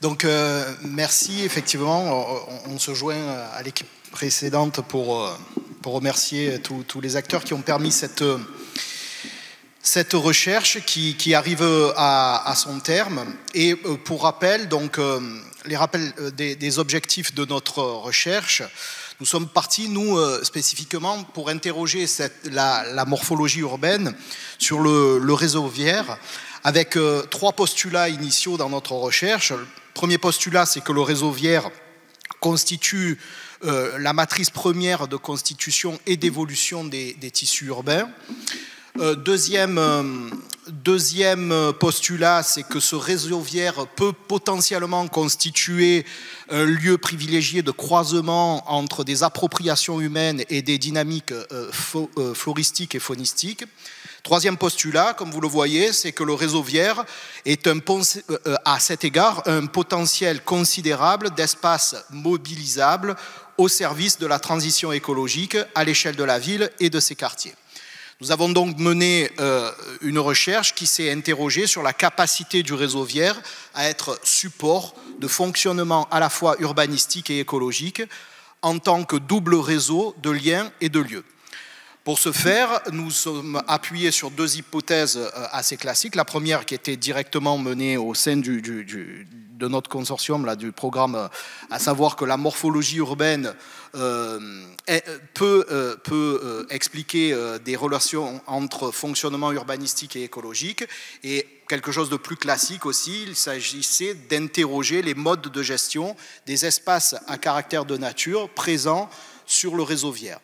Donc, merci. Effectivement, on se joint à l'équipe précédente pour remercier tous les acteurs qui ont permis cette recherche qui arrive à son terme. Et pour rappel, donc, les rappels des objectifs de notre recherche, nous sommes partis, nous, spécifiquement, pour interroger la morphologie urbaine sur le réseau viaire, avec 3 postulats initiaux dans notre recherche. Le premier postulat, c'est que le réseau viaire constitue la matrice première de constitution et d'évolution des tissus urbains. Deuxième postulat, c'est que ce réseau viaire peut potentiellement constituer un lieu privilégié de croisement entre des appropriations humaines et des dynamiques floristiques et faunistiques. Troisième postulat, comme vous le voyez, c'est que le réseau viaire est à cet égard un potentiel considérable d'espace mobilisable au service de la transition écologique à l'échelle de la ville et de ses quartiers. Nous avons donc mené une recherche qui s'est interrogée sur la capacité du réseau viaire à être support de fonctionnement à la fois urbanistique et écologique en tant que double réseau de liens et de lieux. Pour ce faire, nous sommes appuyés sur 2 hypothèses assez classiques. La première qui était directement menée au sein de notre consortium, là, du programme, à savoir que la morphologie urbaine peut expliquer des relations entre fonctionnement urbanistique et écologique. Et quelque chose de plus classique aussi, il s'agissait d'interroger les modes de gestion des espaces à caractère de nature présents sur le réseau viaire.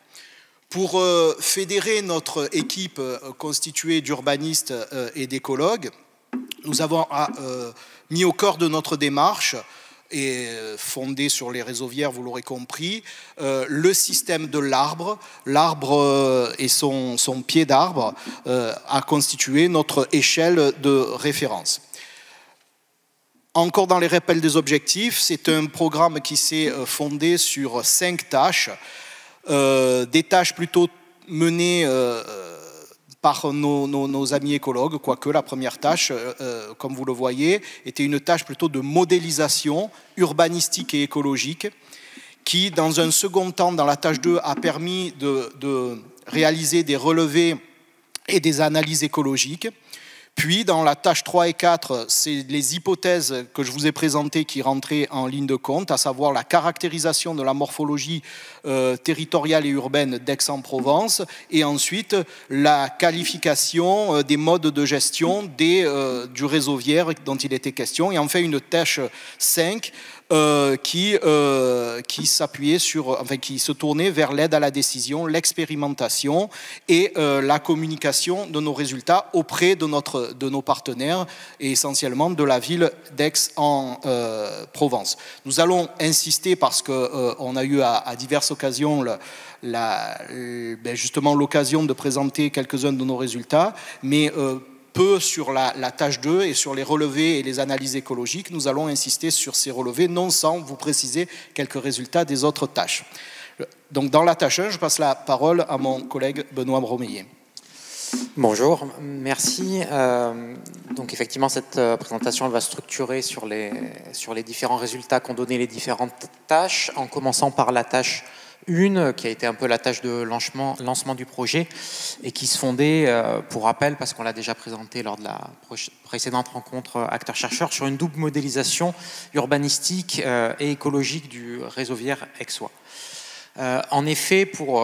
Pour fédérer notre équipe constituée d'urbanistes et d'écologues, nous avons mis au cœur de notre démarche, et fondée sur les réseaux viaires, vous l'aurez compris, le système de l'arbre. L'arbre et son pied d'arbre a constitué notre échelle de référence. Encore dans les rappels des objectifs, c'est un programme qui s'est fondé sur 5 tâches. Des tâches plutôt menées par nos amis écologues, quoique la première tâche, comme vous le voyez, était une tâche plutôt de modélisation urbanistique et écologique, qui, dans un second temps, dans la tâche 2, a permis de réaliser des relevés et des analyses écologiques. Puis, dans la tâche 3 et 4, c'est les hypothèses que je vous ai présentées qui rentraient en ligne de compte, à savoir la caractérisation de la morphologie territoriale et urbaine d'Aix-en-Provence, et ensuite la qualification des modes de gestion du réseau viaire dont il était question, et enfin une tâche 5 qui s'appuyait qui se tournait vers l'aide à la décision, l'expérimentation et la communication de nos résultats auprès de nos partenaires et essentiellement de la ville d'Aix-en-Provence. Nous allons insister parce qu'on a eu à diverses occasions justement l'occasion de présenter quelques-uns de nos résultats, mais peu sur la tâche 2 et sur les relevés et les analyses écologiques. Nous allons insister sur ces relevés, non sans vous préciser quelques résultats des autres tâches. Donc dans la tâche 1, je passe la parole à mon collègue Benoît Bromeillet. Bonjour, merci. Donc effectivement, cette présentation elle va structurer sur les différents résultats qu'ont donné les différentes tâches, en commençant par la tâche 1, qui a été un peu la tâche de lancement du projet et qui se fondait, pour rappel, parce qu'on l'a déjà présenté lors de la précédente rencontre acteurs-chercheurs, sur une double modélisation urbanistique et écologique du réseau viaire aixois. En effet, pour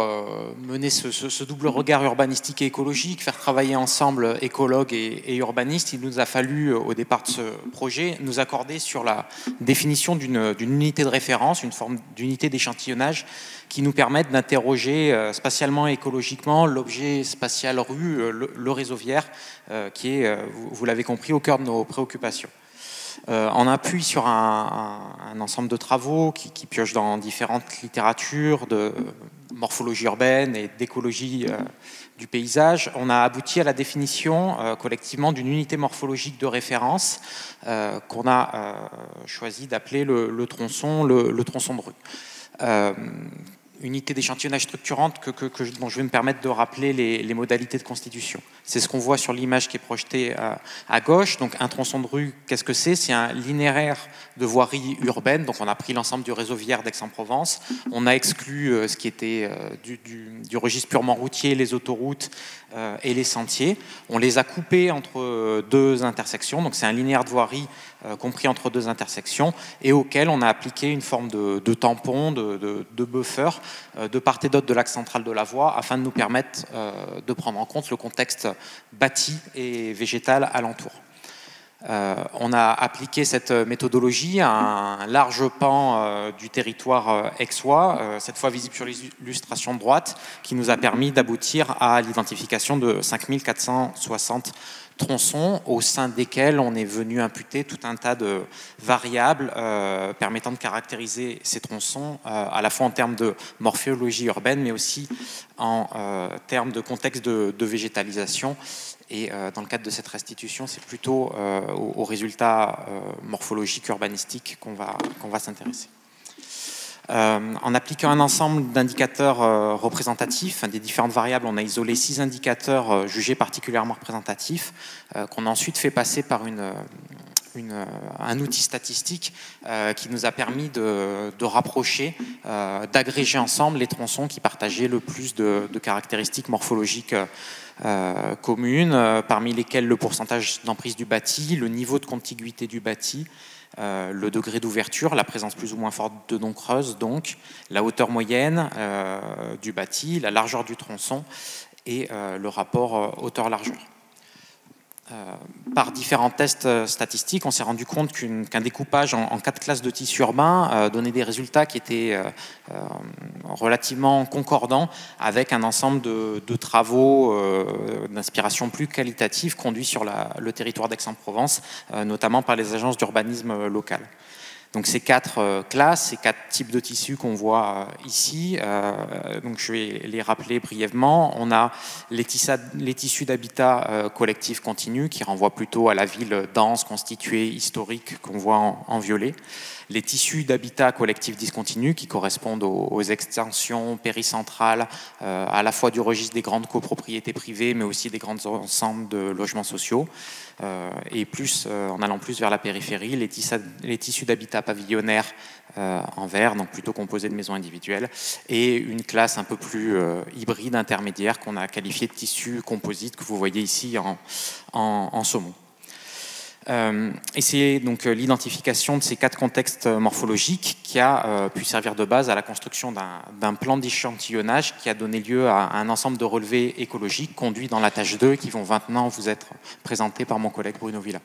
mener ce double regard urbanistique et écologique, faire travailler ensemble écologues et urbanistes, il nous a fallu, au départ de ce projet, nous accorder sur la définition d'une unité de référence, une forme d'unité d'échantillonnage qui nous permette d'interroger spatialement et écologiquement l'objet spatial rue, le réseau viaire, qui est, vous l'avez compris, au cœur de nos préoccupations. On appuie sur un ensemble de travaux qui piochent dans différentes littératures de morphologie urbaine et d'écologie du paysage. On a abouti à la définition collectivement d'une unité morphologique de référence qu'on a choisi d'appeler le tronçon de rue. unité d'échantillonnage structurante dont je vais me permettre de rappeler les modalités de constitution. C'est ce qu'on voit sur l'image qui est projetée à gauche. Donc un tronçon de rue, qu'est-ce que c'est? C'est un linéaire de voirie urbaine. Donc on a pris l'ensemble du réseau viaire d'Aix-en-Provence. On a exclu ce qui était du registre purement routier, les autoroutes et les sentiers. On les a coupés entre deux intersections. Donc c'est un linéaire de voirie compris entre deux intersections et auquel on a appliqué une forme de tampon, de buffer de part et d'autre de l'axe central de la voie afin de nous permettre de prendre en compte le contexte bâti et végétal alentour. On a appliqué cette méthodologie à un large pan du territoire aixois, cette fois visible sur l'illustration de droite, qui nous a permis d'aboutir à l'identification de 5460 tronçons au sein desquels on est venu imputer tout un tas de variables permettant de caractériser ces tronçons à la fois en termes de morphologie urbaine mais aussi en termes de contexte de végétalisation. Et dans le cadre de cette restitution, c'est plutôt aux résultats morphologiques, urbanistiques qu'on va s'intéresser. En appliquant un ensemble d'indicateurs représentatifs, des différentes variables, on a isolé 6 indicateurs jugés particulièrement représentatifs, qu'on a ensuite fait passer par un outil statistique qui nous a permis de rapprocher, d'agréger ensemble les tronçons qui partageaient le plus de caractéristiques morphologiques communes, parmi lesquelles le pourcentage d'emprise du bâti, le niveau de contiguïté du bâti, le degré d'ouverture, la présence plus ou moins forte de dents creuses, donc la hauteur moyenne du bâti, la largeur du tronçon et le rapport hauteur-largeur. Par différents tests statistiques, on s'est rendu compte qu'un découpage en 4 classes de tissus urbains donnait des résultats qui étaient relativement concordants avec un ensemble de travaux d'inspiration plus qualitative conduits sur le territoire d'Aix-en-Provence, notamment par les agences d'urbanisme locales. Donc ces 4 classes, ces 4 types de tissus qu'on voit ici, donc je vais les rappeler brièvement. On a les tissus d'habitat collectif continu qui renvoient plutôt à la ville dense, constituée, historique qu'on voit en violet. Les tissus d'habitat collectif discontinu qui correspondent aux extensions péricentrales à la fois du registre des grandes copropriétés privées mais aussi des grands ensembles de logements sociaux. Et plus, en allant plus vers la périphérie, les tissus d'habitat pavillonnaire en vert, donc plutôt composés de maisons individuelles, et une classe un peu plus hybride, intermédiaire, qu'on a qualifiée de tissu composite, que vous voyez ici en saumon. Et c'est donc l'identification de ces 4 contextes morphologiques qui a pu servir de base à la construction d'un plan d'échantillonnage qui a donné lieu à un ensemble de relevés écologiques conduits dans la tâche 2 qui vont maintenant vous être présentés par mon collègue Bruno Villa.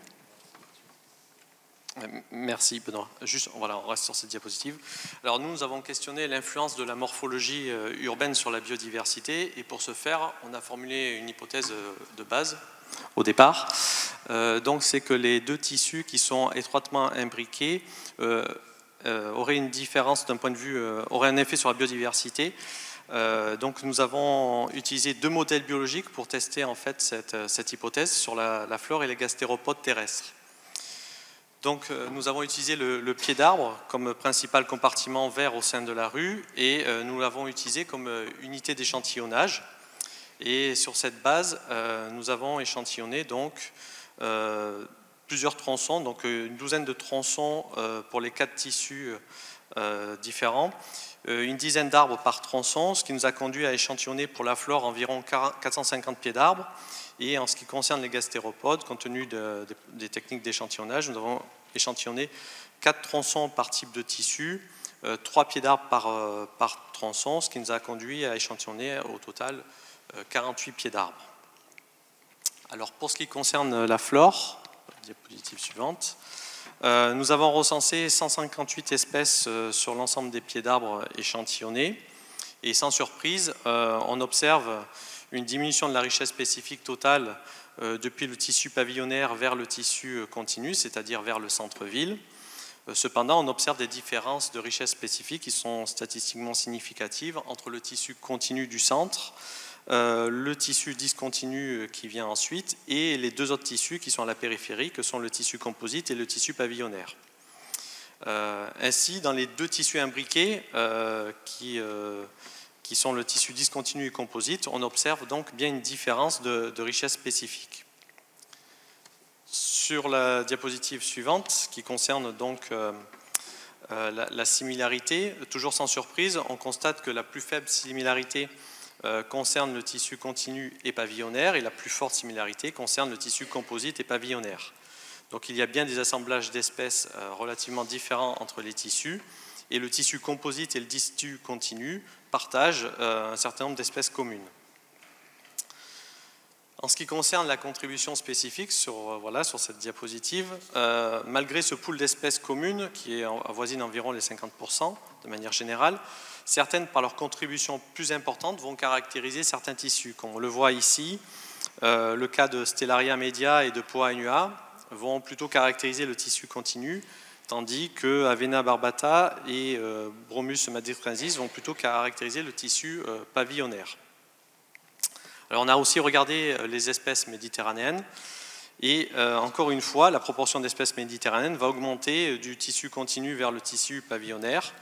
Merci Benoît. Juste, voilà, on reste sur cette diapositive. Alors nous avons questionné l'influence de la morphologie urbaine sur la biodiversité et pour ce faire, on a formulé une hypothèse de base au départ. Donc c'est que les 2 tissus qui sont étroitement imbriqués auraient une différence d'un point de vue, auraient un effet sur la biodiversité. Donc nous avons utilisé 2 modèles biologiques pour tester en fait cette hypothèse sur la flore et les gastéropodes terrestres. Donc nous avons utilisé le pied d'arbre comme principal compartiment vert au sein de la rue et nous l'avons utilisé comme unité d'échantillonnage. Et sur cette base, nous avons échantillonné donc plusieurs tronçons, donc une douzaine de tronçons pour les 4 tissus différents, une dizaine d'arbres par tronçon, ce qui nous a conduit à échantillonner pour la flore environ 450 pieds d'arbres. Et en ce qui concerne les gastéropodes, compte tenu des techniques d'échantillonnage, nous avons échantillonné 4 tronçons par type de tissu, 3 pieds d'arbres par tronçon, ce qui nous a conduit à échantillonner au total 48 pieds d'arbres. Alors pour ce qui concerne la flore, diapositive suivante, nous avons recensé 158 espèces sur l'ensemble des pieds d'arbres échantillonnés et sans surprise, on observe une diminution de la richesse spécifique totale depuis le tissu pavillonnaire vers le tissu continu, c'est-à-dire vers le centre-ville. Cependant, on observe des différences de richesse spécifique qui sont statistiquement significatives entre le tissu continu du centre, le tissu discontinu qui vient ensuite et les 2 autres tissus qui sont à la périphérie, que sont le tissu composite et le tissu pavillonnaire. Ainsi, dans les deux tissus imbriqués, qui sont le tissu discontinu et composite, on observe donc bien une différence de richesse spécifique. Sur la diapositive suivante, qui concerne donc la similarité, toujours sans surprise, on constate que la plus faible similarité concerne le tissu continu et pavillonnaire, et la plus forte similarité concerne le tissu composite et pavillonnaire. Donc il y a bien des assemblages d'espèces relativement différents entre les tissus, et le tissu composite et le tissu continu partagent un certain nombre d'espèces communes. En ce qui concerne la contribution spécifique sur cette diapositive, malgré ce pool d'espèces communes qui avoisine environ les 50% de manière générale, certaines, par leur contribution plus importante, vont caractériser certains tissus. Comme on le voit ici, le cas de Stellaria media et de Poa annua vont plutôt caractériser le tissu continu, tandis que Avena barbata et Bromus madridensis vont plutôt caractériser le tissu pavillonnaire. Alors on a aussi regardé les espèces méditerranéennes, et encore une fois, la proportion d'espèces méditerranéennes va augmenter du tissu continu vers le tissu pavillonnaire.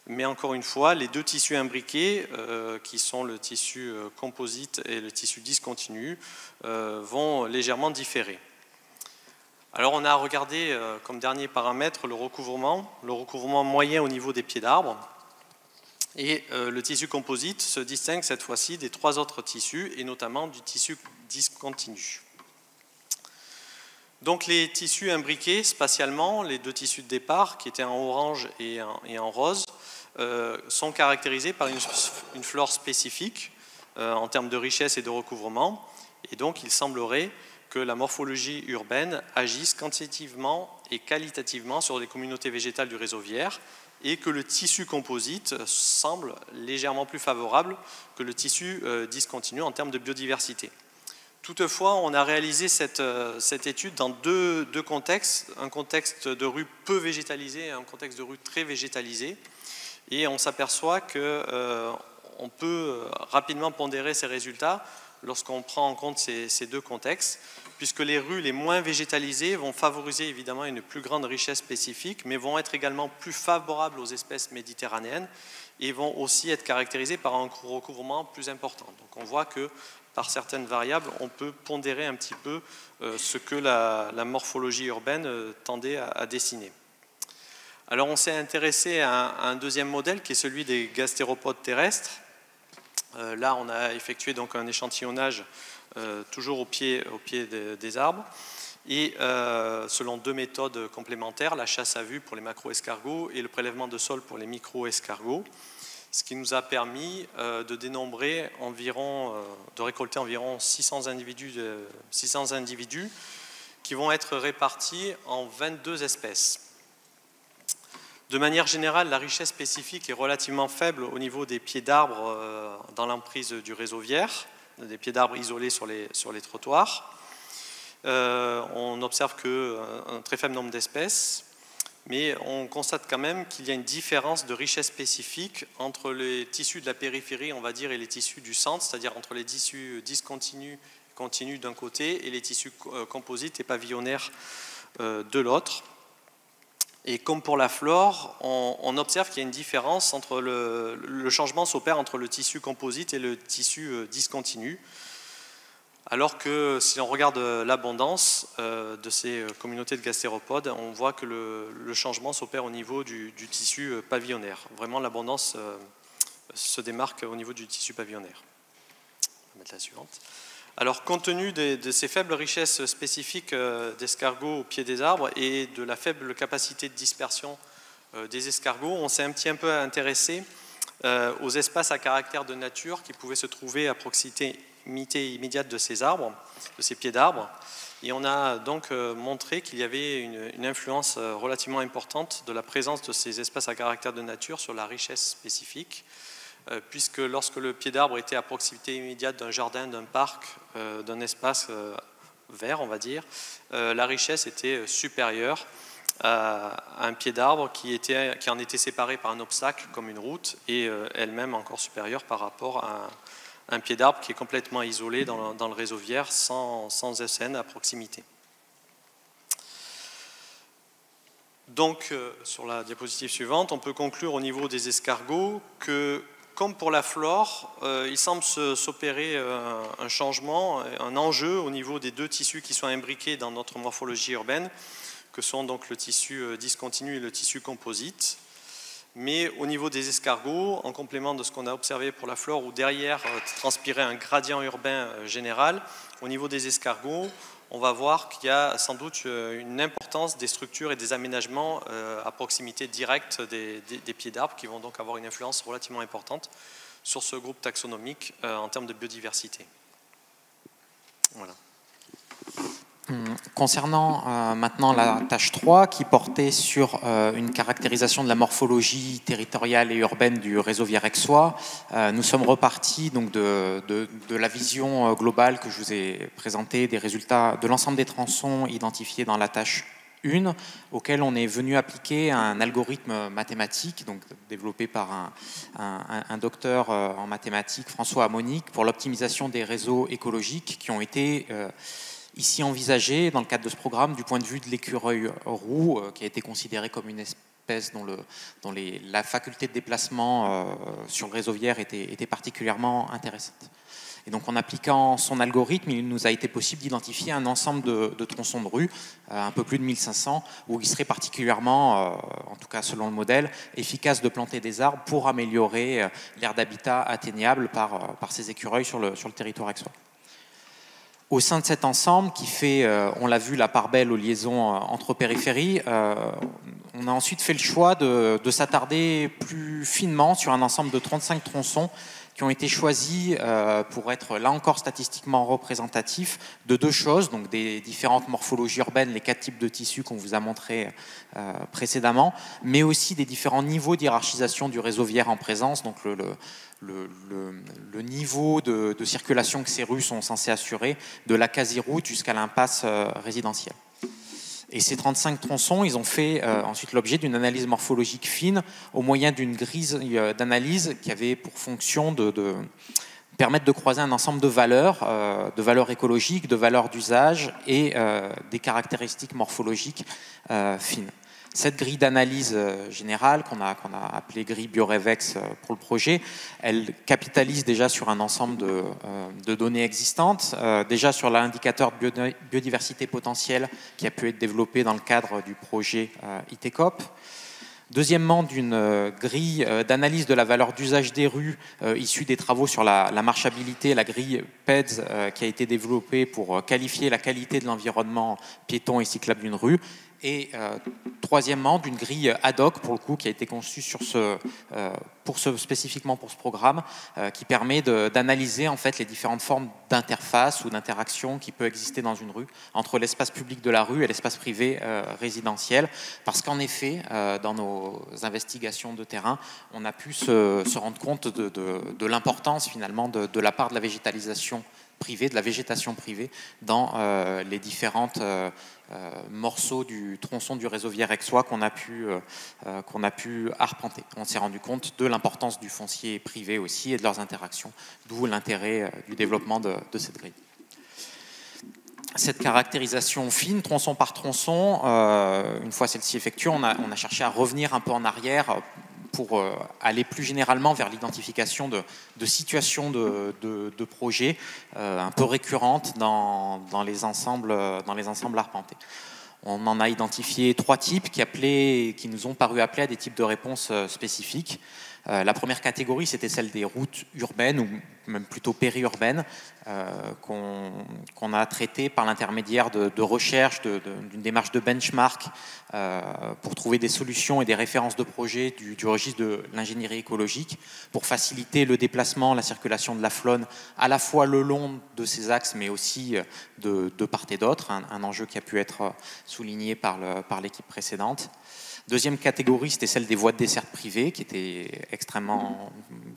Mais encore une fois, les deux tissus imbriqués, qui sont le tissu composite et le tissu discontinu, vont légèrement différer. Alors on a regardé comme dernier paramètre le recouvrement moyen au niveau des pieds d'arbre. Et le tissu composite se distingue cette fois-ci des trois autres tissus, et notamment du tissu discontinu. Donc les tissus imbriqués spatialement, les deux tissus de départ, qui étaient en orange et en rose, sont caractérisés par une flore spécifique en termes de richesse et de recouvrement. Et donc il semblerait que la morphologie urbaine agisse quantitativement et qualitativement sur les communautés végétales du réseau viaire, et que le tissu composite semble légèrement plus favorable que le tissu discontinu en termes de biodiversité. Toutefois, on a réalisé cette étude dans deux contextes, un contexte de rue peu végétalisé et un contexte de rue très végétalisé, et on s'aperçoit qu'on peut rapidement pondérer ces résultats lorsqu'on prend en compte ces deux contextes, puisque les rues les moins végétalisées vont favoriser évidemment une plus grande richesse spécifique, mais vont être également plus favorables aux espèces méditerranéennes et vont aussi être caractérisées par un recouvrement plus important. Donc on voit que par certaines variables, on peut pondérer un petit peu ce que la morphologie urbaine tendait à dessiner. Alors on s'est intéressé à un deuxième modèle qui est celui des gastéropodes terrestres. Là, on a effectué donc un échantillonnage toujours au pied des arbres, et selon deux méthodes complémentaires, la chasse à vue pour les macro-escargots et le prélèvement de sol pour les micro-escargots, ce qui nous a permis de dénombrer de récolter environ 600 individus qui vont être répartis en 22 espèces. De manière générale, la richesse spécifique est relativement faible au niveau des pieds d'arbres dans l'emprise du réseau viaire, des pieds d'arbres isolés sur les trottoirs. On observe qu'un très faible nombre d'espèces, mais on constate quand même qu'il y a une différence de richesse spécifique entre les tissus de la périphérie, on va dire, et les tissus du centre, c'est-à-dire entre les tissus discontinus, continus d'un côté, et les tissus composites et pavillonnaires de l'autre. Et comme pour la flore, on observe qu'il y a une différence entre le changement s'opère entre le tissu composite et le tissu discontinu, alors que si on regarde l'abondance de ces communautés de gastéropodes, on voit que le changement s'opère au niveau du tissu pavillonnaire. Vraiment, l'abondance se démarque au niveau du tissu pavillonnaire. On va mettre la suivante. Alors, compte tenu de ces faibles richesses spécifiques d'escargots au pied des arbres et de la faible capacité de dispersion des escargots, on s'est un petit peu intéressé aux espaces à caractère de nature qui pouvaient se trouver à proximité immédiate de ces arbres, de ces pieds d'arbres. Et on a donc montré qu'il y avait une influence relativement importante de la présence de ces espaces à caractère de nature sur la richesse spécifique, puisque lorsque le pied d'arbre était à proximité immédiate d'un jardin, d'un parc, d'un espace vert, on va dire, la richesse était supérieure à un pied d'arbre qui en était séparé par un obstacle comme une route, et elle-même encore supérieure par rapport à un pied d'arbre qui est complètement isolé dans le réseau viaire sans SN à proximité. Donc, sur la diapositive suivante, on peut conclure au niveau des escargots que, comme pour la flore, il semble s'opérer un changement, un enjeu au niveau des deux tissus qui sont imbriqués dans notre morphologie urbaine, que sont donc le tissu discontinu et le tissu composite. Mais au niveau des escargots, en complément de ce qu'on a observé pour la flore, où derrière transpirait un gradient urbain général, au niveau des escargots, on va voir qu'il y a sans doute une importance des structures et des aménagements à proximité directe des pieds d'arbres qui vont donc avoir une influence relativement importante sur ce groupe taxonomique en termes de biodiversité. Voilà. Concernant maintenant la tâche 3 qui portait sur une caractérisation de la morphologie territoriale et urbaine du réseau viarexois, nous sommes repartis donc de la vision globale que je vous ai présentée des résultats de l'ensemble des tronçons identifiés dans la tâche 1, auquel on est venu appliquer un algorithme mathématique donc développé par un docteur en mathématiques, François Amonique, pour l'optimisation des réseaux écologiques qui ont été ici envisagé dans le cadre de ce programme du point de vue de l'écureuil roux, qui a été considéré comme une espèce dont la faculté de déplacement sur le réseau viaire était particulièrement intéressante. Et donc en appliquant son algorithme, il nous a été possible d'identifier un ensemble de tronçons de rue, un peu plus de 1500, où il serait particulièrement, en tout cas selon le modèle, efficace de planter des arbres pour améliorer l'aire d'habitat atteignable par ces écureuils sur le territoire aixois. Au sein de cet ensemble qui fait, on l'a vu, la part belle aux liaisons entre périphéries, on a ensuite fait le choix de s'attarder plus finement sur un ensemble de 35 tronçons qui ont été choisis pour être là encore statistiquement représentatifs de deux choses, donc des différentes morphologies urbaines, les 4 types de tissus qu'on vous a montrés précédemment, mais aussi des différents niveaux d'hierarchisation du réseau viaire en présence, donc le niveau de circulation que ces rues sont censées assurer, de la quasi-route jusqu'à l'impasse résidentielle. Et ces 35 tronçons, ils ont fait ensuite l'objet d'une analyse morphologique fine au moyen d'une grille d'analyse qui avait pour fonction de permettre de croiser un ensemble de valeurs écologiques, de valeurs d'usage et des caractéristiques morphologiques fines. Cette grille d'analyse générale, qu'on a appelée grille Biorevex pour le projet, elle capitalise déjà sur un ensemble de données existantes, déjà sur l'indicateur de biodiversité potentielle qui a pu être développé dans le cadre du projet ITECOP. Deuxièmement, d'une grille d'analyse de la valeur d'usage des rues issue des travaux sur la marchabilité, la grille PEDS qui a été développée pour qualifier la qualité de l'environnement piéton et cyclable d'une rue. Et troisièmement, d'une grille ad hoc, pour le coup, qui a été conçue spécifiquement pour ce programme, qui permet d'analyser en fait les différentes formes d'interface ou d'interaction qui peut exister dans une rue, entre l'espace public de la rue et l'espace privé résidentiel. Parce qu'en effet, dans nos investigations de terrain, on a pu se rendre compte de l'importance finalement de la part de la végétalisation privée, de la végétation privée dans les différentes morceaux du tronçon du réseau viarexois qu'on a pu arpenter. On s'est rendu compte de l'importance du foncier privé aussi et de leurs interactions, d'où l'intérêt du développement de cette grille. Cette caractérisation fine, tronçon par tronçon, une fois celle-ci effectuée, on a cherché à revenir un peu en arrière pour aller plus généralement vers l'identification de situations de projets un peu récurrentes dans les ensembles arpentés. On en a identifié 3 types qui nous ont paru appeler à des types de réponses spécifiques. La première catégorie, c'était celle des routes urbaines, ou même plutôt périurbaines, qu'on a traitées par l'intermédiaire de recherche, d'une démarche de benchmark pour trouver des solutions et des références de projets du registre de l'ingénierie écologique pour faciliter le déplacement, la circulation de la faune, à la fois le long de ces axes, mais aussi de part et d'autre, un enjeu qui a pu être souligné par l'équipe précédente. Deuxième catégorie, c'était celle des voies de desserte privées, qui était extrêmement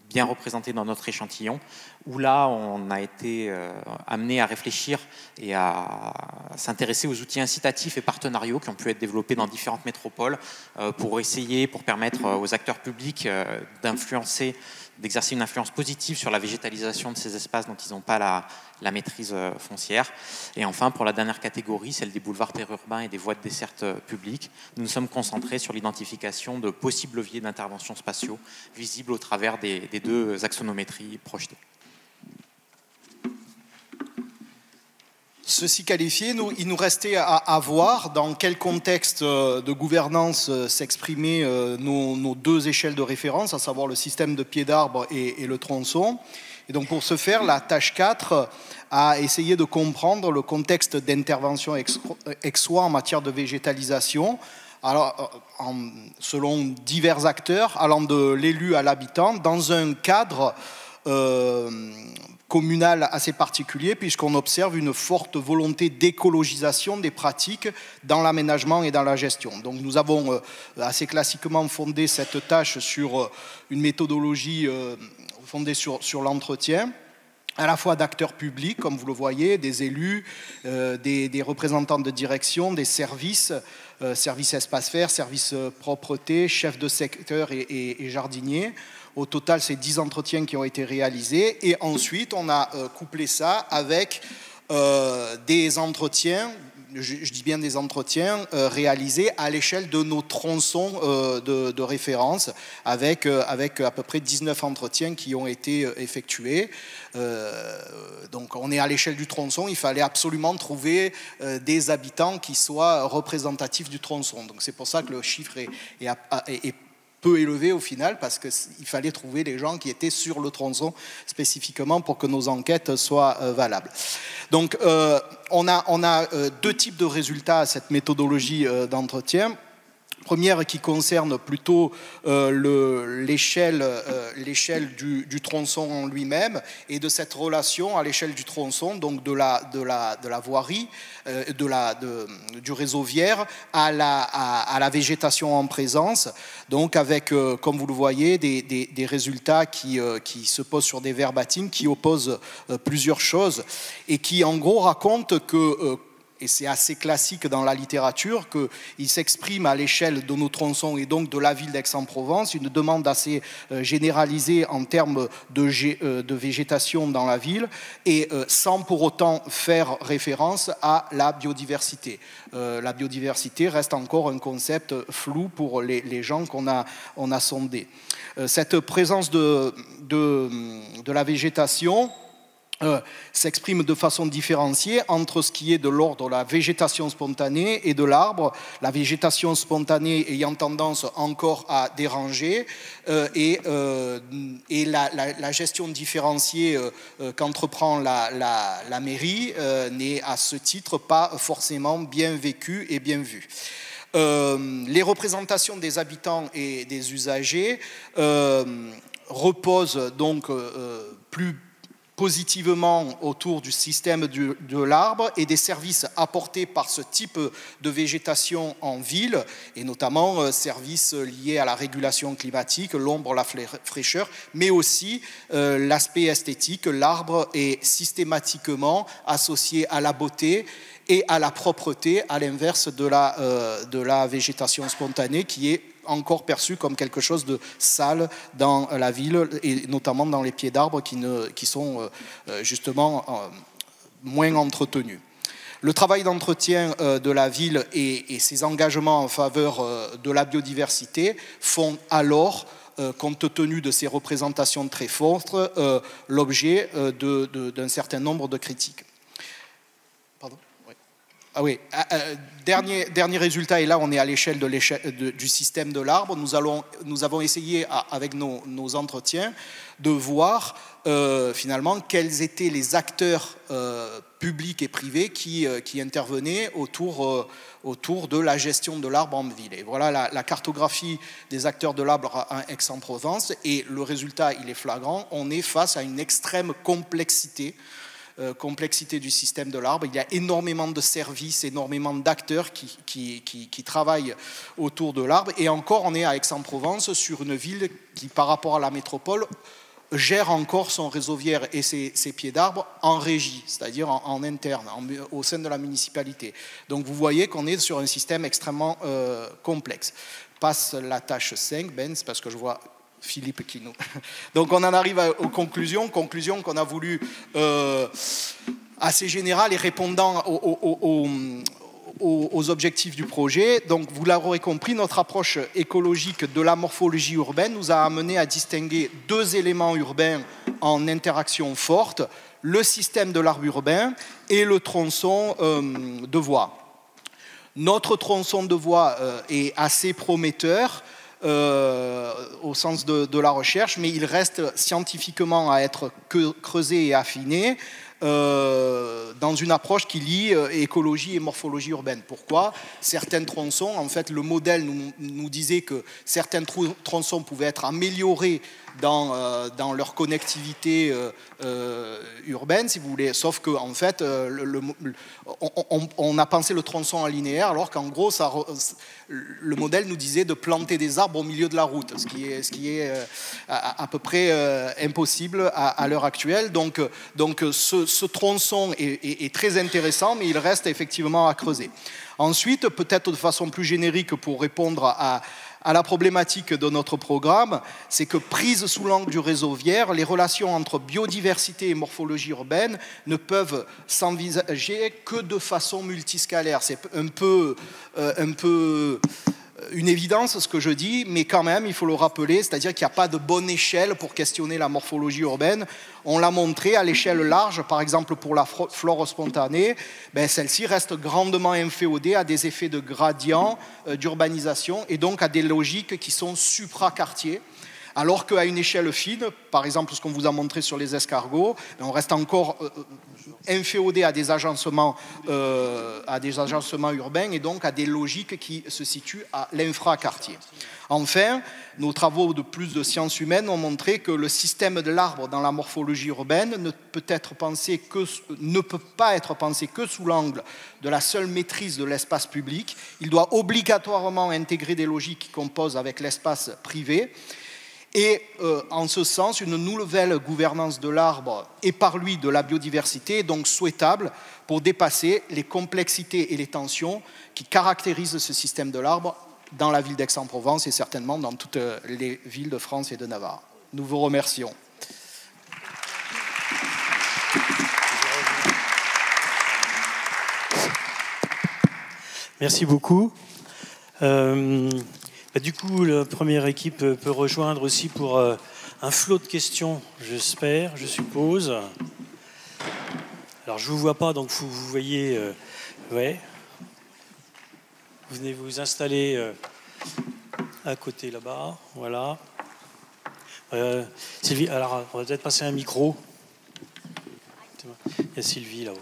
bien représenté dans notre échantillon, où là, on a été amené à réfléchir et à s'intéresser aux outils incitatifs et partenariaux qui ont pu être développés dans différentes métropoles pour permettre aux acteurs publics d'exercer une influence positive sur la végétalisation de ces espaces dont ils n'ont pas la maîtrise foncière. Et enfin, pour la dernière catégorie, celle des boulevards périurbains et des voies de desserte publiques, nous nous sommes concentrés sur l'identification de possibles leviers d'intervention spatiaux visibles au travers des deux axonométries projetées. Ceci qualifié, il nous restait à voir dans quel contexte de gouvernance s'exprimaient nos deux échelles de référence, à savoir le système de pied d'arbre et le tronçon. Et donc pour ce faire, la tâche 4 a essayé de comprendre le contexte d'intervention EXOA en matière de végétalisation, alors, selon divers acteurs, allant de l'élu à l'habitant, dans un cadre communal assez particulier, puisqu'on observe une forte volonté d'écologisation des pratiques dans l'aménagement et dans la gestion. Donc nous avons assez classiquement fondé cette tâche sur une méthodologie fondée sur l'entretien, à la fois d'acteurs publics, comme vous le voyez, des élus, des représentants de direction, des services, services espaces verts, services propreté, chefs de secteur et jardiniers. Au total, c'est 10 entretiens qui ont été réalisés. Et ensuite, on a couplé ça avec des entretiens, je dis bien des entretiens, réalisés à l'échelle de nos tronçons de référence, avec à peu près 19 entretiens qui ont été effectués. Donc on est à l'échelle du tronçon, il fallait absolument trouver des habitants qui soient représentatifs du tronçon. Donc c'est pour ça que le chiffre est peu élevé au final, parce qu'il fallait trouver les gens qui étaient sur le tronçon spécifiquement pour que nos enquêtes soient valables. Donc on a deux types de résultats à cette méthodologie d'entretien. Première qui concerne plutôt l'échelle du tronçon en lui-même et de cette relation à l'échelle du tronçon, donc de la voirie, du réseau viaire à la végétation en présence, donc avec, comme vous le voyez, des résultats qui se posent sur des verbatims, qui opposent plusieurs choses et qui en gros racontent que et c'est assez classique dans la littérature, qu'il s'exprime à l'échelle de nos tronçons et donc de la ville d'Aix-en-Provence, une demande assez généralisée en termes de végétation dans la ville, et sans pour autant faire référence à la biodiversité. La biodiversité reste encore un concept flou pour les gens qu'on a sondés. Cette présence de la végétation s'exprime de façon différenciée entre ce qui est de l'ordre de la végétation spontanée et de l'arbre, la végétation spontanée ayant tendance encore à déranger et la gestion différenciée qu'entreprend la mairie n'est à ce titre pas forcément bien vécue et bien vue. Les représentations des habitants et des usagers reposent donc plus positivement autour du système de l'arbre et des services apportés par ce type de végétation en ville, et notamment services liés à la régulation climatique, l'ombre, la fraîcheur, mais aussi l'aspect esthétique. L'arbre est systématiquement associé à la beauté et à la propreté, à l'inverse de la végétation spontanée qui est encore perçu comme quelque chose de sale dans la ville, et notamment dans les pieds d'arbres qui sont justement moins entretenus. Le travail d'entretien de la ville et ses engagements en faveur de la biodiversité font alors, compte tenu de ces représentations très fortes, l'objet d'un certain nombre de critiques. Pardon ? Ah oui, dernier résultat, et là on est à l'échelle du système de l'arbre. Nous avons essayé avec nos entretiens de voir finalement quels étaient les acteurs publics et privés qui intervenaient autour de la gestion de l'arbre en ville. Et voilà la cartographie des acteurs de l'arbre à Aix-en-Provence, et le résultat il est flagrant, on est face à une extrême complexité complexité du système de l'arbre. Il y a énormément de services, énormément d'acteurs qui travaillent autour de l'arbre. Et encore, on est à Aix-en-Provence, sur une ville qui, par rapport à la métropole, gère encore son réseau viaire et ses pieds d'arbre en régie, c'est-à-dire en interne, au sein de la municipalité. Donc vous voyez qu'on est sur un système extrêmement complexe. Passe la tâche 5, Ben, c'est parce que je vois Philippe qui nous... Donc on en arrive aux conclusions qu'on a voulu assez générales et répondant aux objectifs du projet. Donc vous l'aurez compris, notre approche écologique de la morphologie urbaine nous a amené à distinguer deux éléments urbains en interaction forte, le système de l'arbre urbain et le tronçon de voie. Notre tronçon de voie est assez prometteur au sens de la recherche, mais il reste scientifiquement à être creusé et affiné dans une approche qui lie écologie et morphologie urbaine. Pourquoi ? Certains tronçons, en fait, le modèle nous disait que certains tronçons pouvaient être améliorés dans leur connectivité urbaine, si vous voulez, sauf qu'en fait, on a pensé le tronçon en linéaire, alors qu'en gros, le modèle nous disait de planter des arbres au milieu de la route, ce qui est à peu près impossible à l'heure actuelle. Donc ce tronçon est très intéressant, mais il reste effectivement à creuser. Ensuite, peut-être de façon plus générique pour répondre à la problématique de notre programme, c'est que prise sous l'angle du réseau viaire, les relations entre biodiversité et morphologie urbaine ne peuvent s'envisager que de façon multiscalaire. C'est un peu une évidence ce que je dis, mais quand même, il faut le rappeler, c'est-à-dire qu'il n'y a pas de bonne échelle pour questionner la morphologie urbaine. On l'a montré à l'échelle large, par exemple pour la flore spontanée, celle-ci reste grandement inféodée à des effets de gradient d'urbanisation et donc à des logiques qui sont supra-quartiers. Alors qu'à une échelle fine, par exemple ce qu'on vous a montré sur les escargots, on reste encore inféodé à des agencements urbains et donc à des logiques qui se situent à l'infraquartier. Enfin, nos travaux de plus de sciences humaines ont montré que le système de l'arbre dans la morphologie urbaine ne peut pas être pensé que sous l'angle de la seule maîtrise de l'espace public. Il doit obligatoirement intégrer des logiques qui composent avec l'espace privé. Et en ce sens, une nouvelle gouvernance de l'arbre et par lui de la biodiversité est donc souhaitable pour dépasser les complexités et les tensions qui caractérisent ce système de l'arbre dans la ville d'Aix-en-Provence et certainement dans toutes les villes de France et de Navarre. Nous vous remercions. Merci beaucoup. Du coup, la première équipe peut rejoindre aussi pour un flot de questions, j'espère, je suppose. Alors, je ne vous vois pas, donc vous voyez... ouais. Vous venez vous installer à côté là-bas, voilà. Sylvie, alors on va peut-être passer un micro. Il y a Sylvie là-haut.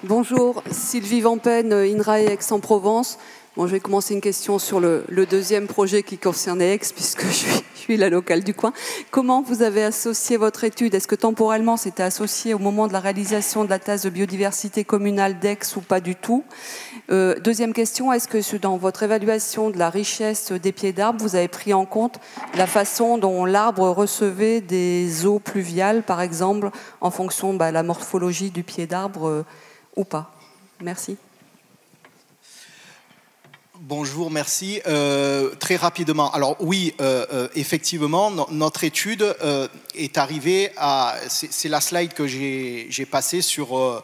Bonjour, Sylvie Vampen, INRAE Aix-en-Provence. Bon, je vais commencer une question sur le deuxième projet qui concernait Aix, puisque je suis la locale du coin. Comment vous avez associé votre étude? Est-ce que temporellement c'était associé au moment de la réalisation de la thèse de biodiversité communale d'Aix ou pas du tout? Deuxième question, est-ce que dans votre évaluation de la richesse des pieds d'arbre, vous avez pris en compte la façon dont l'arbre recevait des eaux pluviales, par exemple, en fonction de la morphologie du pied d'arbre ou pas? Merci. Bonjour, merci. Très rapidement. Alors oui, effectivement, notre étude est arrivée à... C'est la slide que j'ai passée sur un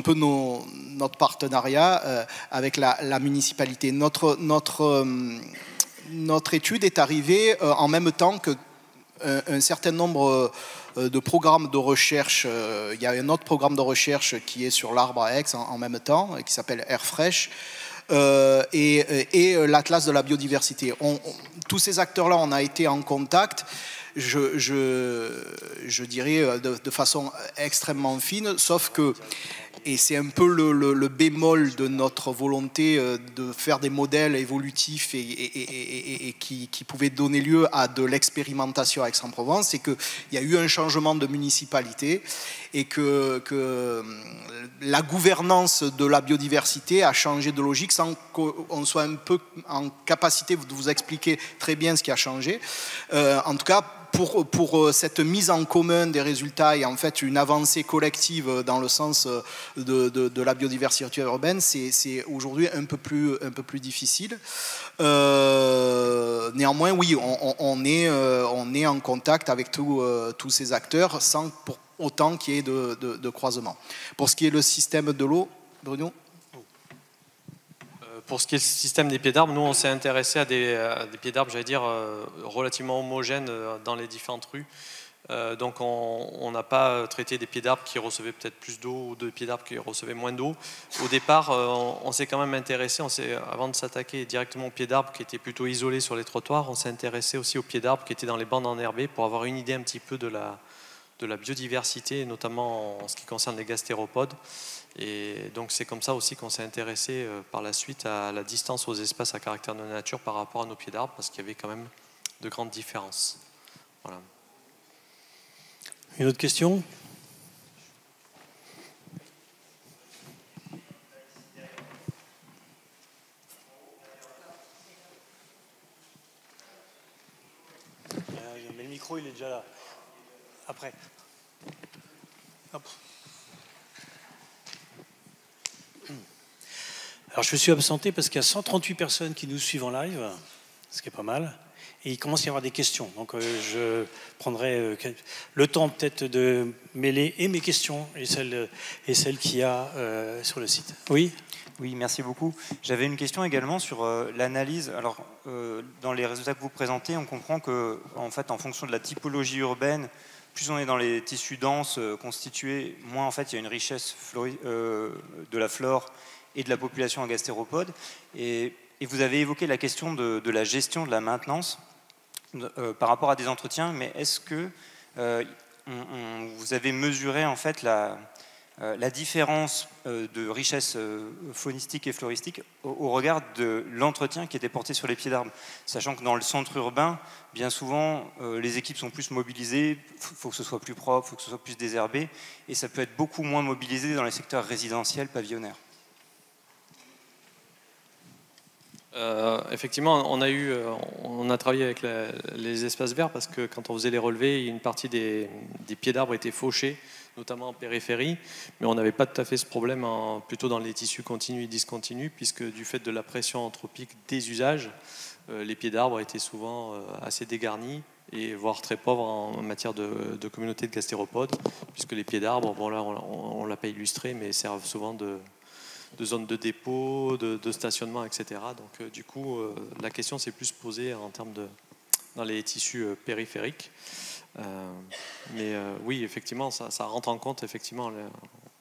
peu notre partenariat avec la municipalité. Notre étude est arrivée en même temps qu'un certain nombre de programmes de recherche. Il y a un autre programme de recherche qui est sur l'arbre à Aix en même temps, qui s'appelle Air Fresh. Et l'Atlas de la biodiversité. Tous ces acteurs-là, on a été en contact, je dirais, de façon extrêmement fine, sauf que, et c'est un peu le bémol de notre volonté de faire des modèles évolutifs et qui pouvaient donner lieu à de l'expérimentation à Aix-en-Provence, c'est qu'il y a eu un changement de municipalité et que la gouvernance de la biodiversité a changé de logique sans qu'on soit un peu en capacité de vous expliquer très bien ce qui a changé. En tout cas, pour cette mise en commun des résultats et en fait une avancée collective dans le sens de la biodiversité urbaine, c'est aujourd'hui un peu plus difficile. Néanmoins, oui, on est en contact avec tous ces acteurs sans pour autant qu'il y ait de croisement. Pour ce qui est le système de l'eau, Bruno ? Pour ce qui est du système des pieds d'arbres, nous on s'est intéressé à des pieds d'arbres, j'allais dire, relativement homogènes dans les différentes rues. Donc on n'a pas traité des pieds d'arbres qui recevaient peut-être plus d'eau ou de pieds d'arbres qui recevaient moins d'eau. Au départ, on s'est quand même intéressé, avant de s'attaquer directement aux pieds d'arbres qui étaient plutôt isolés sur les trottoirs, on s'est intéressé aussi aux pieds d'arbres qui étaient dans les bandes enherbées pour avoir une idée un petit peu de la biodiversité, notamment en ce qui concerne les gastéropodes. Et donc c'est comme ça aussi qu'on s'est intéressé par la suite à la distance aux espaces à caractère de nature par rapport à nos pieds d'arbres, parce qu'il y avait quand même de grandes différences. Voilà. Une autre question ? Mais le micro, il est déjà là. Après. Hop. Alors je me suis absenté parce qu'il y a 138 personnes qui nous suivent en live, ce qui est pas mal, et il commence à y avoir des questions. Donc je prendrai le temps peut-être de mêler et mes questions et celles qu'il y a sur le site. Oui ? Oui, merci beaucoup. J'avais une question également sur l'analyse. Alors, dans les résultats que vous présentez, on comprend que, en fait, en fonction de la typologie urbaine, plus on est dans les tissus denses constitués, moins en fait il y a une richesse de la flore et de la population en gastéropodes. Et vous avez évoqué la question de la gestion, de la maintenance par rapport à des entretiens, mais est-ce que vous avez mesuré en fait la différence de richesse faunistique et floristique au regard de l'entretien qui était porté sur les pieds d'arbres, sachant que dans le centre urbain, bien souvent, les équipes sont plus mobilisées, il faut que ce soit plus propre, il faut que ce soit plus désherbé, et ça peut être beaucoup moins mobilisé dans les secteurs résidentiels, pavillonnaires. Effectivement, on a travaillé avec les espaces verts parce que quand on faisait les relevés, une partie des pieds d'arbres étaient fauchés, notamment en périphérie, mais on n'avait pas tout à fait ce problème plutôt dans les tissus continus et discontinus, puisque du fait de la pression anthropique des usages, les pieds d'arbres étaient souvent assez dégarnis et voire très pauvres en matière de communauté de gastéropodes, puisque les pieds d'arbres, bon là on ne l'a pas illustré, mais servent souvent de zones de dépôt, de stationnement, etc. Donc du coup, la question s'est plus posée en termes dans les tissus périphériques. Mais oui, effectivement, ça rentre en compte. Effectivement,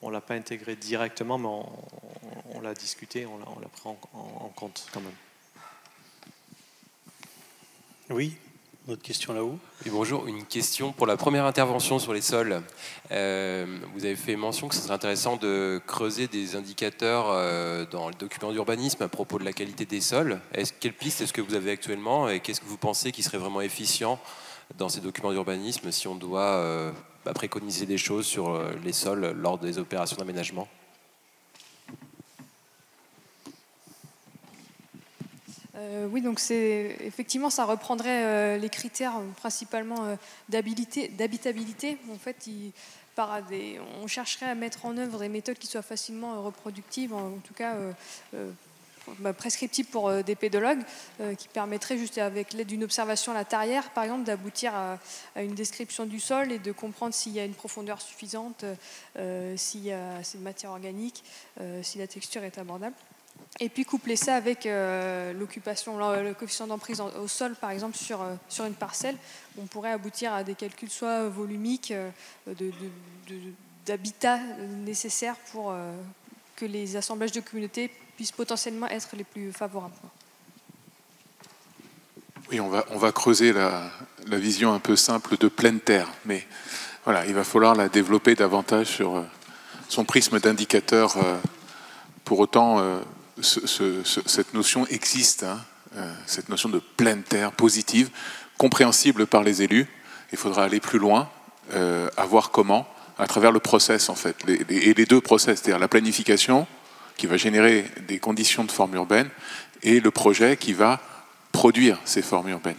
on ne l'a pas intégré directement, mais on l'a discuté, on l'a pris en compte quand même. Oui, autre question là-haut. Oui, bonjour, une question pour la première intervention sur les sols. Vous avez fait mention que ce serait intéressant de creuser des indicateurs dans le document d'urbanisme à propos de la qualité des sols. Quelle piste est-ce que vous avez actuellement et qu'est-ce que vous pensez qui serait vraiment efficient dans ces documents d'urbanisme si on doit préconiser des choses sur les sols lors des opérations d'aménagement ? Oui, donc effectivement, ça reprendrait les critères principalement d'habitabilité. En fait, on chercherait à mettre en œuvre des méthodes qui soient facilement reproductibles, en tout cas prescriptibles pour des pédologues, qui permettraient juste avec l'aide d'une observation à la tarière, par exemple, d'aboutir à une description du sol et de comprendre s'il y a une profondeur suffisante, s'il y a assez de matière organique, si la texture est abordable. Et puis coupler ça avec l'occupation, le coefficient d'emprise au sol, par exemple, sur une parcelle, on pourrait aboutir à des calculs soit volumiques, d'habitat nécessaires pour que les assemblages de communautés puissent potentiellement être les plus favorables. Oui, on va creuser la vision un peu simple de pleine terre, mais voilà, il va falloir la développer davantage son prisme d'indicateur. Pour autant, cette notion existe, hein, cette notion de pleine terre positive, compréhensible par les élus. Il faudra aller plus loin, à voir comment, à travers le process en fait, et les deux process, c'est-à-dire la planification qui va générer des conditions de forme urbaine et le projet qui va produire ces formes urbaines.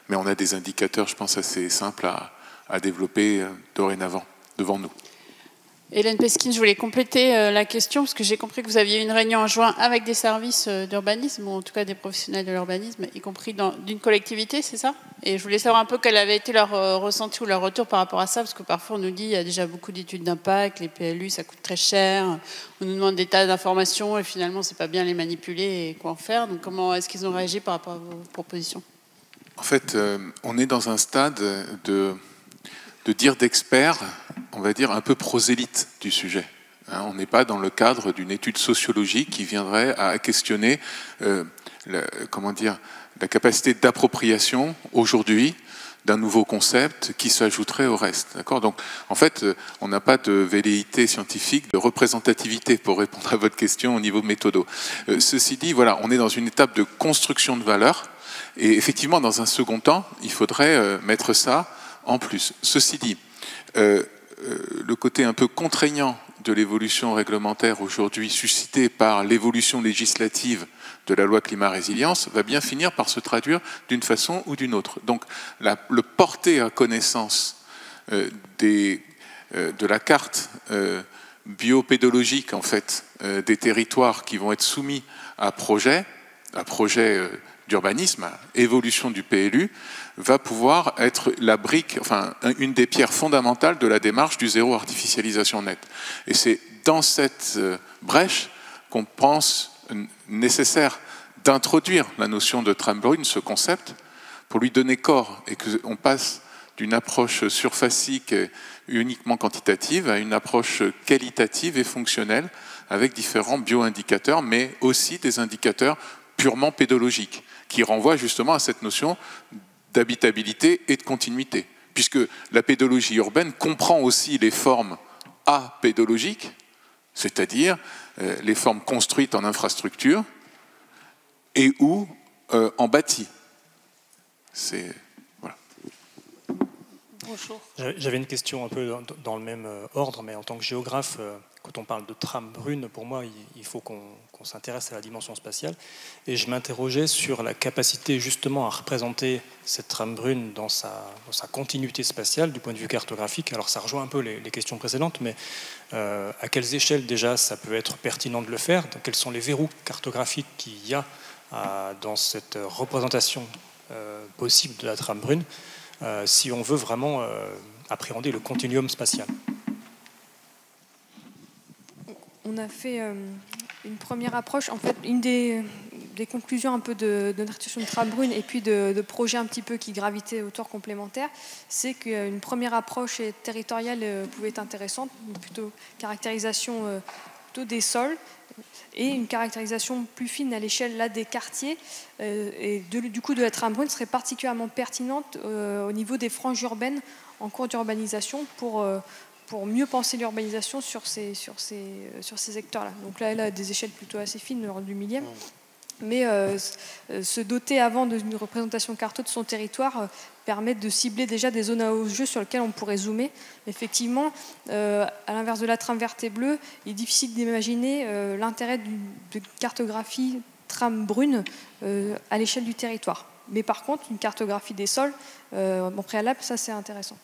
Mais on a des indicateurs, je pense, assez simples à développer dorénavant, devant nous. Hélène Pesquine, je voulais compléter la question, parce que j'ai compris que vous aviez une réunion en juin avec des services d'urbanisme, ou en tout cas des professionnels de l'urbanisme, y compris d'une collectivité, c'est ça? Et je voulais savoir un peu quel avait été leur ressenti ou leur retour par rapport à ça, parce que parfois on nous dit qu'il y a déjà beaucoup d'études d'impact, les PLU ça coûte très cher, on nous demande des tas d'informations et finalement c'est pas bien les manipuler et quoi en faire. Donc comment est-ce qu'ils ont réagi par rapport à vos propositions? En fait, on est dans un stade de dire d'experts, on va dire, un peu prosélyte du sujet. Hein, on n'est pas dans le cadre d'une étude sociologique qui viendrait à questionner la capacité d'appropriation aujourd'hui d'un nouveau concept qui s'ajouterait au reste. D'accord ? Donc, en fait, on n'a pas de velléité scientifique, de représentativité pour répondre à votre question au niveau méthodo. Ceci dit, voilà, on est dans une étape de construction de valeur et effectivement, dans un second temps, il faudrait mettre ça en plus. Ceci dit, le côté un peu contraignant de l'évolution réglementaire aujourd'hui suscité par l'évolution législative de la loi climat-résilience va bien finir par se traduire d'une façon ou d'une autre. Donc le porter à connaissance de la carte biopédologique en fait, des territoires qui vont être soumis à projet d'urbanisme, à évolution du PLU, va pouvoir être la brique, enfin une des pierres fondamentales de la démarche du zéro artificialisation nette. Et c'est dans cette brèche qu'on pense nécessaire d'introduire la notion de trame brune, ce concept, pour lui donner corps et qu'on passe d'une approche surfacique et uniquement quantitative à une approche qualitative et fonctionnelle avec différents bioindicateurs, mais aussi des indicateurs purement pédologiques, qui renvoient justement à cette notion d'habitabilité et de continuité, puisque la pédologie urbaine comprend aussi les formes apédologiques, c'est-à-dire les formes construites en infrastructure et ou en bâti. Voilà. Bonjour. J'avais une question un peu dans le même ordre, mais en tant que géographe, quand on parle de trame brune, pour moi, il faut qu'on s'intéresse à la dimension spatiale. Et je m'interrogeais sur la capacité justement à représenter cette trame brune dans sa continuité spatiale du point de vue cartographique. Alors ça rejoint un peu les questions précédentes, mais à quelles échelles déjà ça peut être pertinent de le faire? Quels sont les verrous cartographiques qu'il y a dans cette représentation possible de la trame brune si on veut vraiment appréhender le continuum spatial? On a fait une première approche. En fait, une des conclusions un peu de notre articulation de trame brune et puis de projets un petit peu qui gravitaient autour complémentaires, c'est qu'une première approche territoriale pouvait être intéressante, plutôt caractérisation plutôt des sols et une caractérisation plus fine à l'échelle là des quartiers et du coup de la trame brune serait particulièrement pertinente au niveau des franges urbaines en cours d'urbanisation pour mieux penser l'urbanisation sur ces secteurs-là. Donc là, elle a des échelles plutôt assez fines, de l'ordre du millième. Mais se doter avant d'une représentation carto de son territoire permet de cibler déjà des zones à haut jeu sur lesquelles on pourrait zoomer. Effectivement, à l'inverse de la trame verte et bleue, il est difficile d'imaginer l'intérêt de cartographie trame brune à l'échelle du territoire. Mais par contre, une cartographie des sols en préalable, ça c'est intéressant.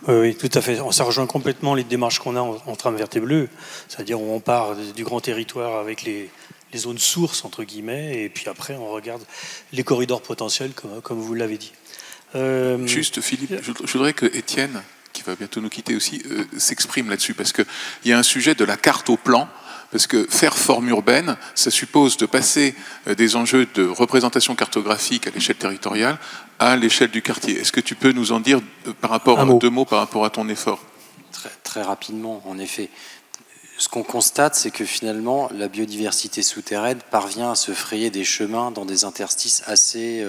Oui, tout à fait. Ça rejoint complètement les démarches qu'on a en trame verte et bleue, c'est-à-dire où on part du grand territoire avec les zones sources, entre guillemets, et puis après on regarde les corridors potentiels, comme vous l'avez dit. Juste, Philippe, je voudrais que Étienne, qui va bientôt nous quitter aussi, s'exprime là-dessus, parce qu'il y a un sujet de la carte au plan, parce que faire forme urbaine, ça suppose de passer des enjeux de représentation cartographique à l'échelle territoriale à l'échelle du quartier. Est-ce que tu peux nous en dire deux mots par rapport à ton effort? Très rapidement, en effet. Ce qu'on constate, c'est que finalement, la biodiversité souterraine parvient à se frayer des chemins dans des interstices assez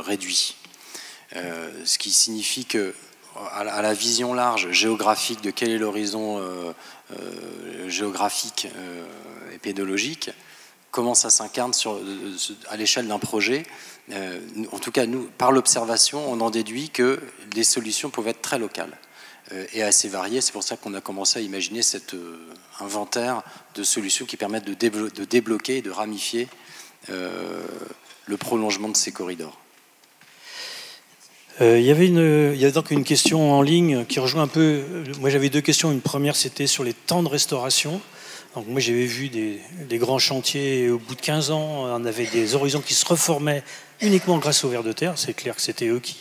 réduits. Ce qui signifie que, à la vision large géographique de quel est l'horizon géographique et pédologique, comment ça s'incarne à l'échelle d'un projet. En tout cas, nous, par l'observation, on en déduit que les solutions peuvent être très locales et assez variées. C'est pour ça qu'on a commencé à imaginer cet inventaire de solutions qui permettent de débloquer et de ramifier le prolongement de ces corridors. Il y a donc une question en ligne qui rejoint un peu. Moi, j'avais deux questions. Une première, c'était sur les temps de restauration. Donc, moi, j'avais vu des grands chantiers. Au bout de 15 ans, on avait des horizons qui se reformaient uniquement grâce aux vers de terre. C'est clair que c'était eux qui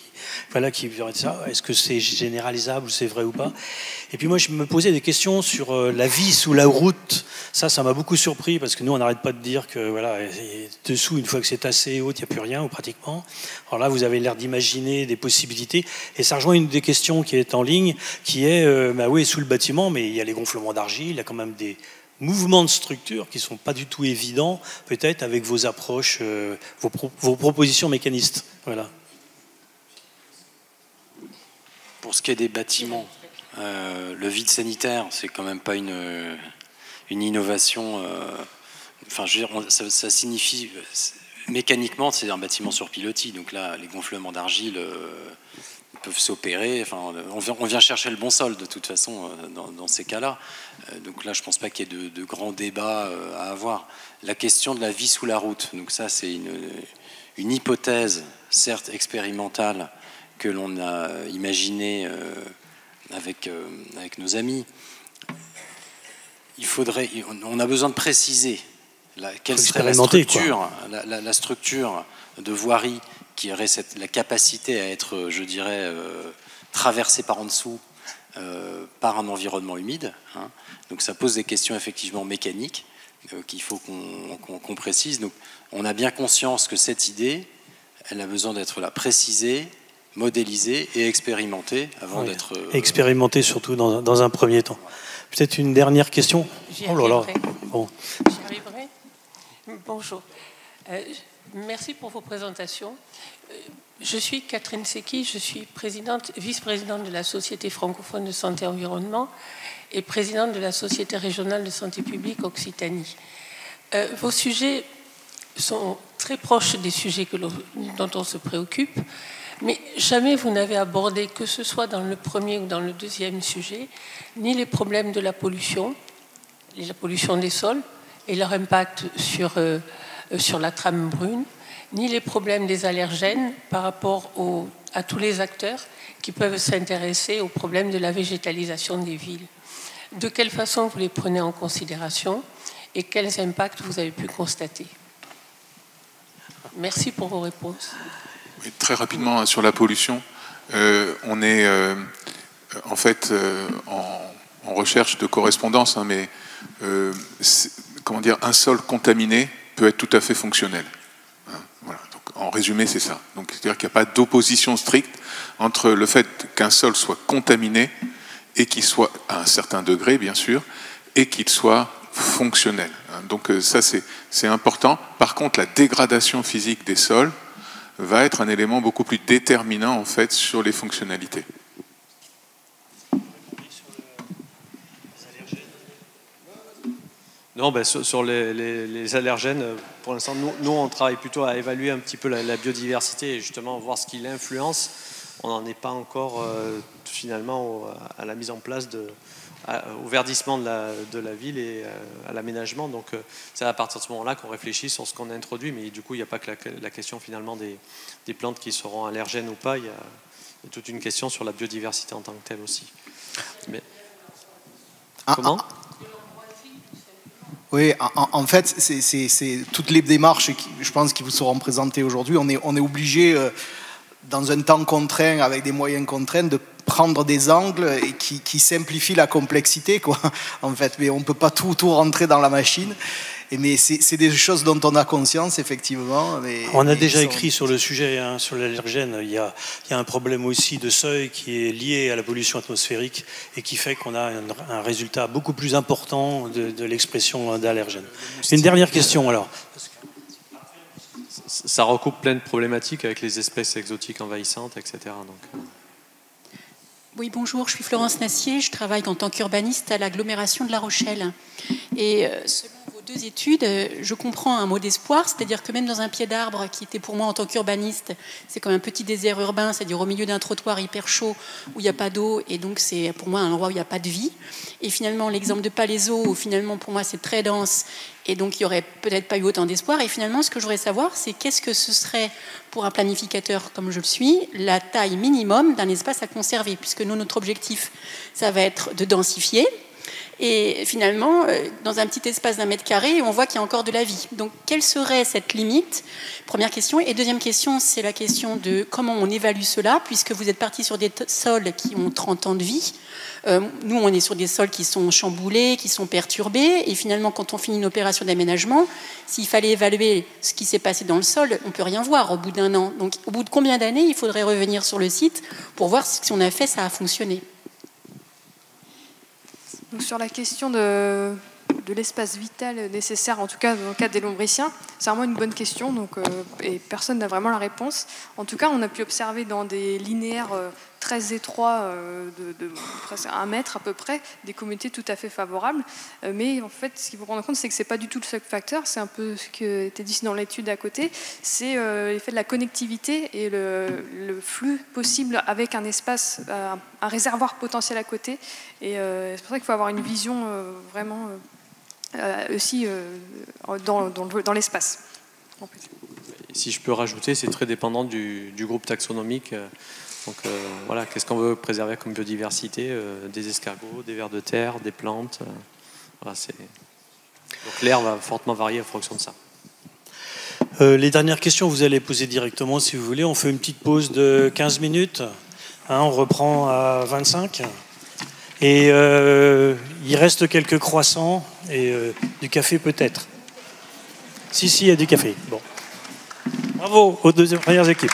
verraient ça. Est-ce que c'est généralisable, c'est vrai ou pas? Et puis moi, je me posais des questions sur la vie sous la route. Ça m'a beaucoup surpris parce que nous, on n'arrête pas de dire que voilà, dessous, une fois que c'est assez haut, il n'y a plus rien ou pratiquement. Alors là, vous avez l'air d'imaginer des possibilités. Et ça rejoint une des questions qui est en ligne, qui est, bah oui, sous le bâtiment, mais il y a les gonflements d'argile, il y a quand même des mouvements de structure qui ne sont pas du tout évidents, peut-être avec vos approches, vos propositions mécanistes. Voilà. Pour ce qui est des bâtiments, le vide sanitaire, c'est quand même pas une innovation. Enfin, je veux dire, ça signifie mécaniquement, c'est un bâtiment sur pilotis. Donc là, les gonflements d'argile peuvent s'opérer. Enfin, on vient chercher le bon sol de toute façon dans ces cas-là. Donc là, je pense pas qu'il y ait de grands débats à avoir. La question de la vie sous la route. Donc ça, c'est une hypothèse, certes expérimentale, que l'on a imaginé avec nos amis. On a besoin de préciser quelle serait la structure de voirie qui aurait la capacité à être, je dirais, traversée par en dessous par un environnement humide. Hein. Donc ça pose des questions effectivement mécaniques qu'il faut qu'on précise. Donc on a bien conscience que cette idée, elle a besoin d'être précisée, modélisée et expérimentée avant d'être... Expérimentée surtout dans un premier temps. Peut-être une dernière question. Oh là là. Bon. J'y arriverai. Bonjour. Merci pour vos présentations. Je suis Catherine Secchi, je suis vice-présidente de la Société francophone de santé et environnement et présidente de la Société régionale de santé publique Occitanie. Vos sujets sont très proches des sujets dont on se préoccupe, mais jamais vous n'avez abordé, que ce soit dans le premier ou dans le deuxième sujet, ni les problèmes de la pollution des sols et leur impact sur la trame brune, ni les problèmes des allergènes par rapport à tous les acteurs qui peuvent s'intéresser aux problèmes de la végétalisation des villes. De quelle façon vous les prenez en considération et quels impacts vous avez pu constater? Merci pour vos réponses. Oui, très rapidement, sur la pollution, on est en fait en recherche de correspondance, hein, mais comment dire, un sol contaminé peut être tout à fait fonctionnel. Voilà. Donc, en résumé, c'est ça. Donc, c'est-à-dire qu'il n'y a pas d'opposition stricte entre le fait qu'un sol soit contaminé et qu'il soit à un certain degré, bien sûr, et qu'il soit fonctionnel. Donc ça, c'est important. Par contre, la dégradation physique des sols va être un élément beaucoup plus déterminant, en fait, sur les fonctionnalités. Non, ben, sur les allergènes, pour l'instant, nous, on travaille plutôt à évaluer un petit peu la biodiversité et justement voir ce qui l'influence. On n'en est pas encore finalement à la mise en place au verdissement de la ville et à l'aménagement. Donc c'est à partir de ce moment-là qu'on réfléchit sur ce qu'on introduit, mais du coup il n'y a pas que la question finalement des plantes qui seront allergènes ou pas, il y a toute une question sur la biodiversité en tant que telle aussi. Mais... Comment ? Oui, en fait, c'est toutes les démarches je pense qui vous seront présentées aujourd'hui. On est obligé, dans un temps contraint, avec des moyens contraints, de prendre des angles et qui simplifient la complexité, quoi, en fait. Mais on ne peut pas tout rentrer dans la machine. Mais c'est des choses dont on a conscience, effectivement. On a déjà écrit sur le sujet, hein, sur l'allergène. Il y a un problème aussi de seuil qui est lié à la pollution atmosphérique et qui fait qu'on a un résultat beaucoup plus important de l'expression d'allergène. Une dernière question, alors. Ça recoupe plein de problématiques avec les espèces exotiques envahissantes, etc. Donc... Oui, bonjour, je suis Florence Nassier, je travaille en tant qu'urbaniste à l'agglomération de La Rochelle. Et selon vos deux études, je comprends un mot d'espoir, c'est-à-dire que même dans un pied d'arbre, qui était pour moi en tant qu'urbaniste, c'est comme un petit désert urbain, c'est-à-dire au milieu d'un trottoir hyper chaud où il n'y a pas d'eau, et donc c'est pour moi un endroit où il n'y a pas de vie. Et finalement, l'exemple de Palaiseau, où finalement pour moi c'est très dense, et donc il n'y aurait peut-être pas eu autant d'espoir. Et finalement, ce que je voudrais savoir, c'est qu'est-ce que ce serait pour un planificateur comme je le suis, la taille minimum d'un espace à conserver, puisque nous, notre objectif, ça va être de densifier. Et finalement, dans un petit espace d'1 mètre carré, on voit qu'il y a encore de la vie. Donc, quelle serait cette limite? Première question. Et deuxième question, c'est la question de comment on évalue cela, puisque vous êtes parti sur des sols qui ont 30 ans de vie. Nous, on est sur des sols qui sont chamboulés, qui sont perturbés. Et finalement, quand on finit une opération d'aménagement, s'il fallait évaluer ce qui s'est passé dans le sol, on ne peut rien voir au bout d'1 an. Donc, au bout de combien d'années il faudrait revenir sur le site pour voir si ce qu'on a fait, ça a fonctionné? Donc sur la question de l'espace vital nécessaire, en tout cas dans le cas des lombriciens, c'est vraiment une bonne question, donc, et personne n'a vraiment la réponse. En tout cas, on a pu observer dans des linéaires très étroits, de presque 1 mètre à peu près, des communautés tout à fait favorables. Mais en fait, ce qu'il faut prendre en compte, c'est que ce n'est pas du tout le seul facteur, c'est un peu ce qui était dit dans l'étude à côté, c'est l'effet de la connectivité et le flux possible avec un espace, un réservoir potentiel à côté. Et c'est pour ça qu'il faut avoir une vision vraiment aussi dans l'espace. Si je peux rajouter, c'est très dépendant du groupe taxonomique. Donc voilà, qu'est-ce qu'on veut préserver comme biodiversité? Des escargots, des vers de terre, des plantes. Voilà, donc l'air va fortement varier en fonction de ça. Les dernières questions, vous allez poser directement si vous voulez. On fait une petite pause de 15 minutes. On reprend à 25. Et il reste quelques croissants et du café peut-être. Si, il y a du café. Bon. Bravo aux deux premières équipes.